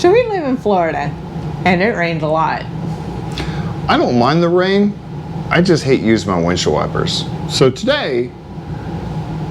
So we live in Florida, and it rains a lot. I don't mind the rain. I just hate using my windshield wipers. So today,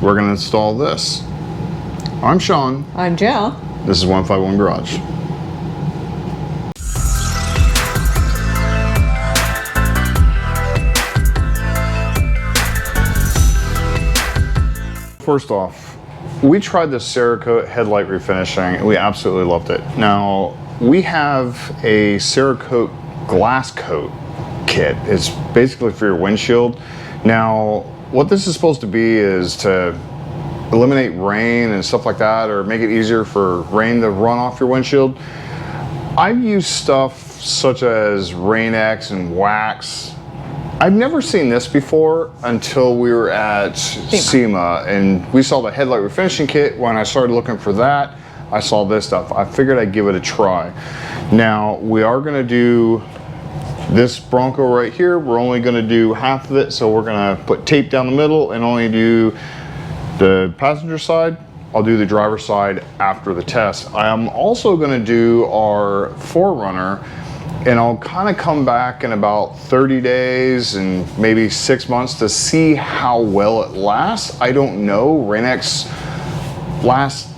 we're gonna install this. I'm Sean. I'm Jill. This is 151 Garage. First off, we tried the Cerakote headlight refinishing and we absolutely loved it. Now, we have a Cerakote glass coat kit. It's basically for your windshield. Now, what this is supposed to be is to eliminate rain and stuff like that, or make it easier for rain to run off your windshield. I've used stuff such as Rain-X and wax. I've never seen this before until we were at SEMA and we saw the headlight refinishing kit. When I started looking for that, I saw this stuff. I figured I'd give it a try. Now, we are gonna do this Bronco right here. We're only gonna do half of it, so we're gonna put tape down the middle and only do the passenger side. I'll do the driver's side after the test. I am also gonna do our 4Runner, and I'll kind of come back in about 30 days and maybe 6 months to see how well it lasts. I don't know. Rain-X lasts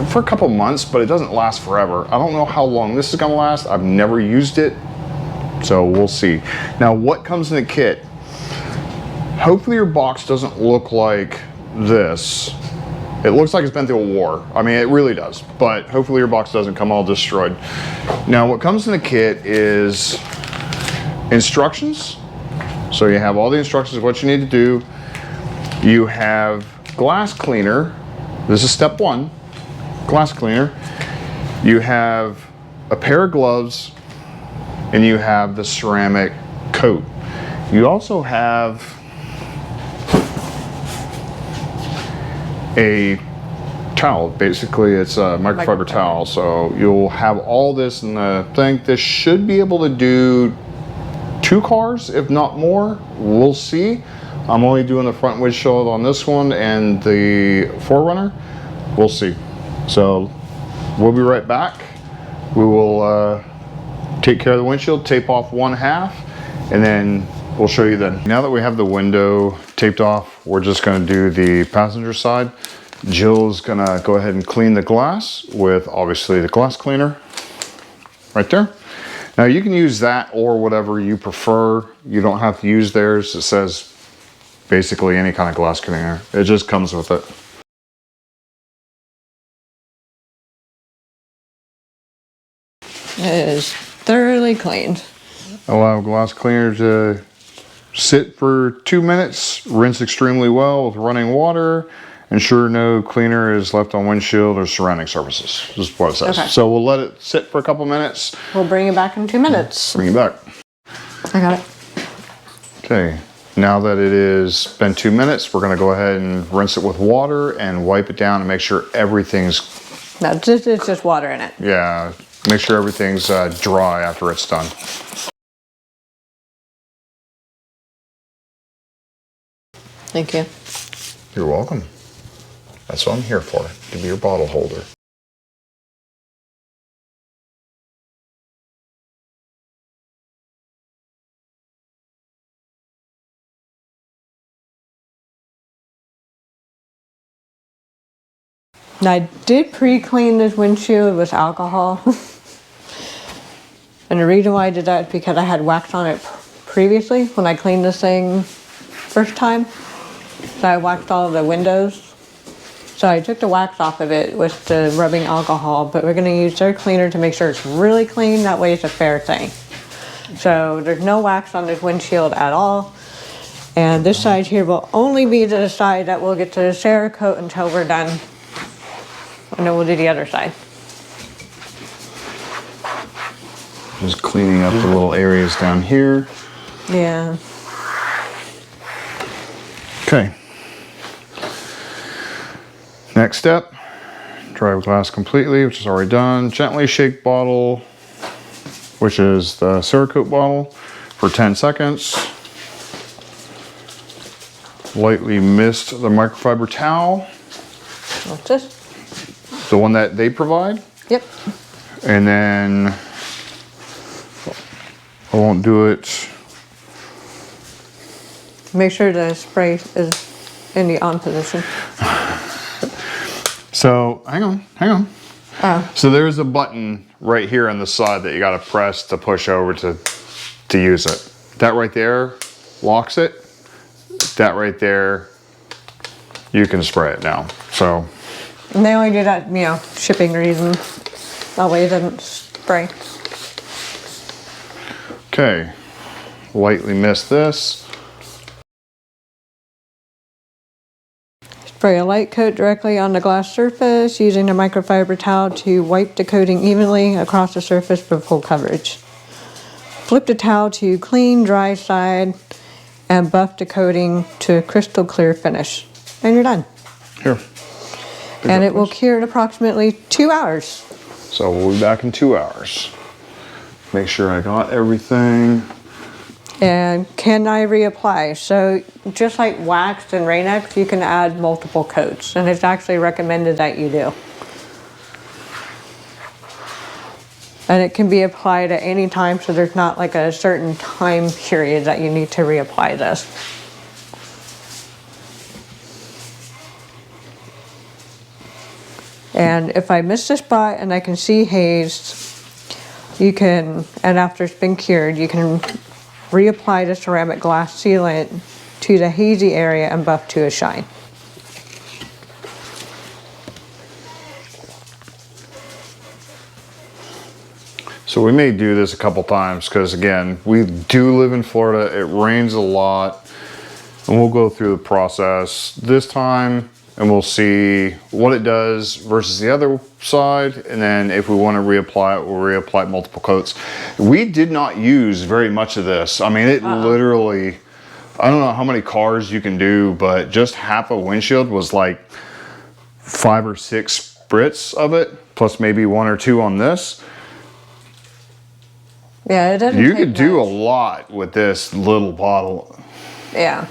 for a couple months, but it doesn't last forever. I don't know how long this is gonna last. I've never used it, so we'll see. Now, what comes in the kit? Hopefully your box doesn't look like this. It looks like it's been through a war. I mean, it really does, but hopefully your box doesn't come all destroyed. Now, what comes in the kit is instructions. So you have all the instructions of what you need to do. You have glass cleaner. This is step one, glass cleaner. You have a pair of gloves, and you have the ceramic coat. You also have a towel. Basically, it's a microfiber towel. So you'll have all this in the thing. This should be able to do 2 cars, if not more. We'll see. I'm only doing the front windshield on this one and the 4Runner. We'll see. So we'll be right back. We will take care of the windshield, tape off 1/2, and then we'll show you then. Now that we have the window taped off, we're just gonna do the passenger side. Jill's gonna go ahead and clean the glass with obviously the glass cleaner right there. Now you can use that or whatever you prefer. You don't have to use theirs. It says basically any kind of glass cleaner. It just comes with it. It is thoroughly cleaned. Allow glass cleaner to sit for 2 minutes, rinse extremely well with running water, ensure no cleaner is left on windshield or surrounding surfaces. This is what it says. Okay. So we'll let it sit for a couple minutes. We'll bring it back in 2 minutes. Bring it back. I got it. Okay, now that it has been 2 minutes, we're gonna go ahead and rinse it with water and wipe it down and make sure everything's... No, it's just water in it. Yeah, make sure everything's dry after it's done. Thank you. You're welcome. That's what I'm here for, to be your bottle holder. Now, I did pre-clean this windshield with alcohol. And the reason why I did that is because I had wax on it previously when I cleaned this thing first time. So I waxed all of the windows. So I took the wax off of it with the rubbing alcohol, but we're gonna use their cleaner to make sure it's really clean. That way it's a fair thing. So there's no wax on this windshield at all. And this side here will only be the side that we'll get to the Cerakote until we're done. And then we'll do the other side. Just cleaning up the little areas down here. Yeah. Okay. Next step, dry glass completely, which is already done. Gently shake bottle, which is the Cerakote bottle, for 10 seconds. Lightly mist the microfiber towel. What's this? The one that they provide. Yep. And then I won't do it. Make sure the spray is in the on position. So hang on. Oh. So there's a button right here on the side that you got to press to push over to use it. That right there locks it. That right there, you can spray it now. So. And they only do that, you know, shipping reasons. That way it doesn't spray. Okay, lightly missed this. Spray a light coat directly on the glass surface using a microfiber towel to wipe the coating evenly across the surface for full coverage. Flip the towel to clean, dry side and buff the coating to a crystal clear finish. And you're done. Here. And it will cure in approximately 2 hours. So we'll be back in 2 hours. Make sure I got everything. And can I reapply? So just like wax and Rain-X, you can add multiple coats, and it's actually recommended that you do. And it can be applied at any time, so there's not like a certain time period that you need to reapply this. And if I miss a spot and I can see haze, you can, and after it's been cured, you can reapply the ceramic glass sealant to the hazy area and buff to a shine. So we may do this a couple times because again, we do live in Florida. It rains a lot and we'll go through the process this time and we'll see what it does versus the other side. And then if we want to reapply it, we'll reapply multiple coats. We did not use very much of this. I mean, it literally, I don't know how many cars you can do, but just half a windshield was like 5 or 6 spritz of it, plus maybe 1 or 2 on this. Yeah, it doesn't You take could do much. a lot with this little bottle. Yeah.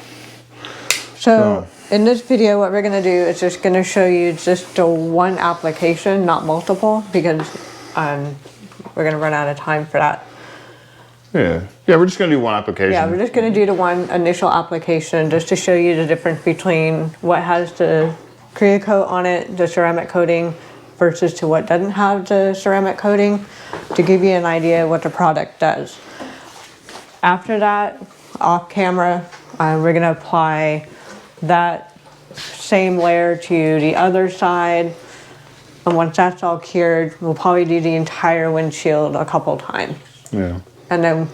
So in this video, what we're going to do is just going to show you just the one application, not multiple, because we're going to run out of time for that. Yeah, we're just going to do one application. Yeah, we're just going to do the one initial application just to show you the difference between what has the Cerakote on it, the ceramic coating, versus to what doesn't have the ceramic coating, to give you an idea what the product does. After that, off camera, we're going to apply that same layer to the other side, and once that's all cured, we'll probably do the entire windshield a couple times. Yeah. And then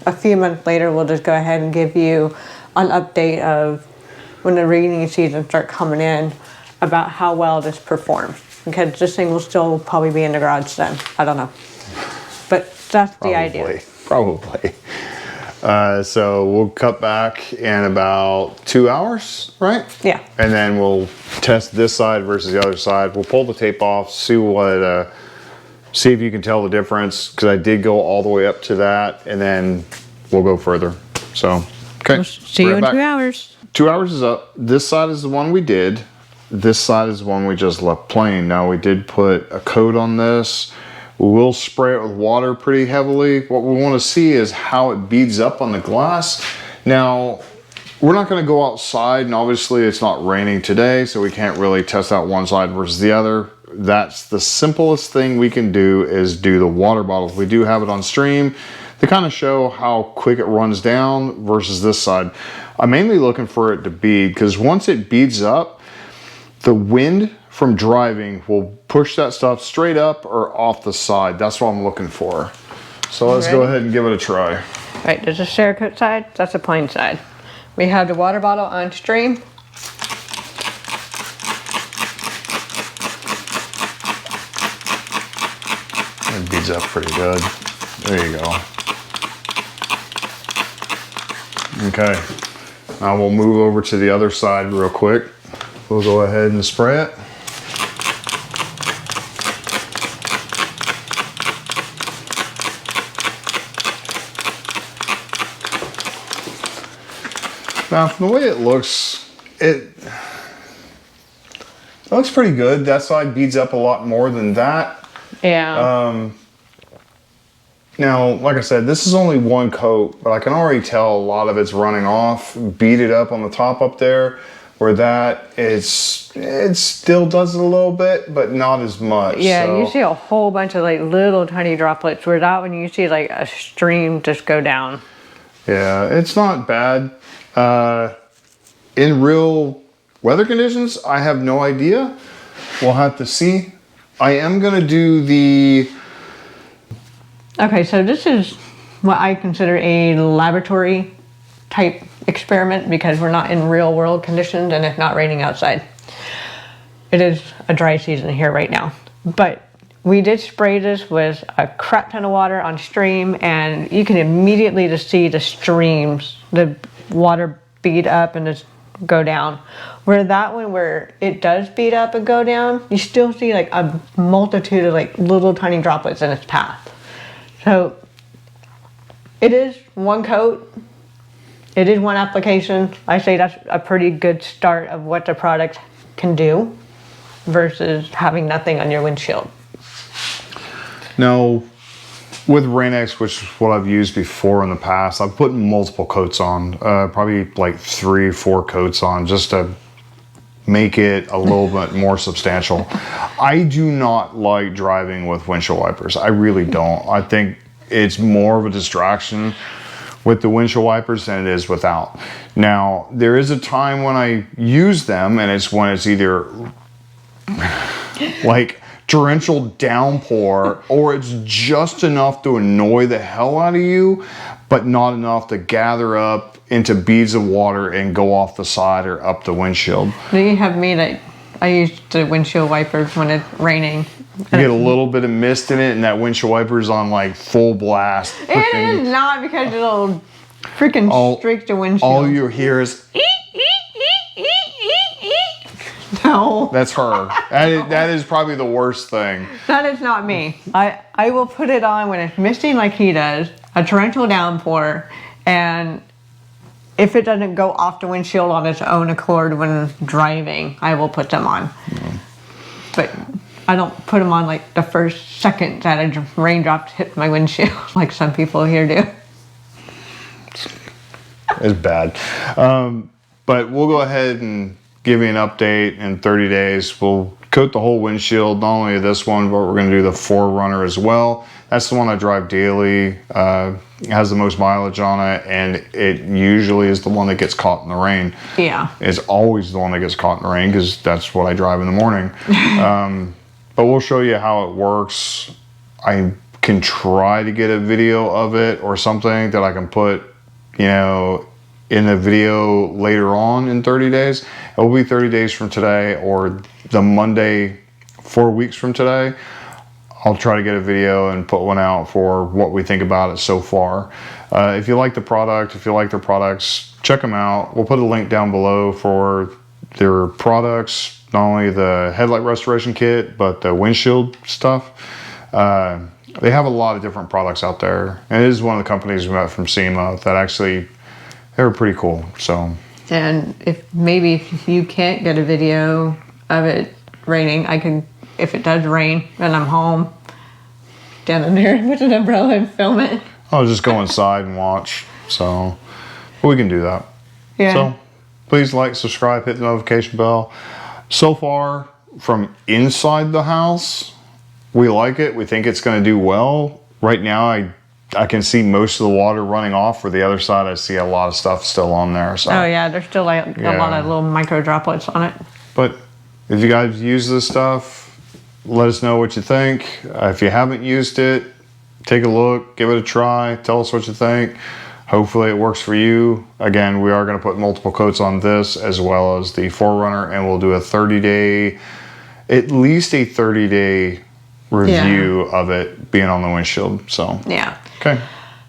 a few months later, we'll just go ahead and give you an update of when the rainy season starts coming in about how well this performs. Because this thing will still probably be in the garage then. I don't know. But that's the idea. Probably. So we'll cut back in about 2 hours, right? Yeah. And then we'll test this side versus the other side. We'll pull the tape off, see what, see if you can tell the difference. Because I did go all the way up to that, and then we'll go further. So, okay. We'll see you in 2 hours. 2 hours is up. This side is the one we did. This side is the one we just left plain. Now we did put a coat on this. We will spray it with water pretty heavily. What we want to see is how it beads up on the glass. Now, we're not going to go outside, and obviously it's not raining today, so we can't really test out one side versus the other. That's the simplest thing we can do, is do the water bottles. We do have it on stream to kind of show how quick it runs down versus this side. I'm mainly looking for it to bead, because once it beads up, the wind from driving will push that stuff straight up or off the side. That's what I'm looking for. So let's go ahead and give it a try. Right, there's a Cerakote side, that's a plain side. We have the water bottle on stream. It beads up pretty good. There you go. Okay, now we'll move over to the other side real quick. We'll go ahead and spray it. Now, from the way it looks, it looks pretty good. That side beads up a lot more than that. Yeah. Now, like I said, this is only one coat, but I can already tell a lot of it's running off, beaded up on the top up there, where that it still does it a little bit, but not as much. Yeah, so. you see a whole bunch of like little tiny droplets, where that one you see like a stream just go down. Yeah, it's not bad. In real weather conditions, I have no idea. We'll have to see. I am going to do the... Okay, so this is what I consider a laboratory type experiment because we're not in real world conditions and it's not raining outside. It is a dry season here right now, but we did spray this with a crap ton of water on stream, and you can immediately just see the streams, the water bead up and just go down. Where that one, where it does bead up and go down, you still see like a multitude of like little tiny droplets in its path. So it is one coat, it is one application. I say that's a pretty good start of what the product can do versus having nothing on your windshield. Now, with Rain-X, which is what I've used before in the past, I've put multiple coats on, probably like 3 or 4 coats on just to make it a little bit more substantial. I do not like driving with windshield wipers. I really don't. I think it's more of a distraction with the windshield wipers than it is without. Now, there is a time when I use them, and it's when it's either like torrential downpour or it's just enough to annoy the hell out of you, but not enough to gather up into beads of water and go off the side or up the windshield. Then you have me that I use the windshield wipers when it's raining. You get a little bit of mist in it, and that windshield wiper's on like full blast. It is not because it'll freaking streak the windshield. All you hear is no. that's her. That is probably the worst thing. That is not me. I will put it on when it's misting like he does, a torrential downpour, and if it doesn't go off the windshield on its own accord when driving, I will put them on. Mm. But I don't put them on like the first second that a raindrop hits my windshield like some people here do. It's bad. But we'll go ahead and give you an update in 30 days. We'll coat the whole windshield, not only this one, but we're going to do the 4Runner as well. That's the one I drive daily. It has the most mileage on it, and it usually is the one that gets caught in the rain. Yeah. It's always the one that gets caught in the rain because that's what I drive in the morning. But we'll show you how it works. I can try to get a video of it or something that I can put, you know, in a video later on in 30 days. It will be 30 days from today, or the Monday 4 weeks from today. I'll try to get a video and put one out for what we think about it so far. If you like the product, if you like their products, check them out. We'll put a link down below for their products, not only the headlight restoration kit, but the windshield stuff. They have a lot of different products out there. And it is one of the companies we met from SEMA that actually, they were pretty cool. So. And if you can't get a video of it raining, I can, if it does rain and I'm home, stand in there with an umbrella and film it. I'll just go inside and watch. So we can do that. Yeah. So please like, subscribe, hit the notification bell. So far from inside the house, we like it. We think it's going to do well. Right now, I can see most of the water running off. For the other side, I see a lot of stuff still on there. So. Oh yeah, there's still like a lot of little micro droplets on it. But if you guys use this stuff, let us know what you think. If you haven't used it, take a look, give it a try, tell us what you think. Hopefully it works for you. Again, we are going to put multiple coats on this as well as the 4Runner, and we'll do a 30-day, at least a 30-day review of it being on the windshield. So yeah. Okay.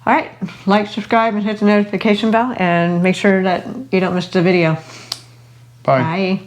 All right. Like, subscribe, and hit the notification bell, and make sure that you don't miss the video. Bye. Bye.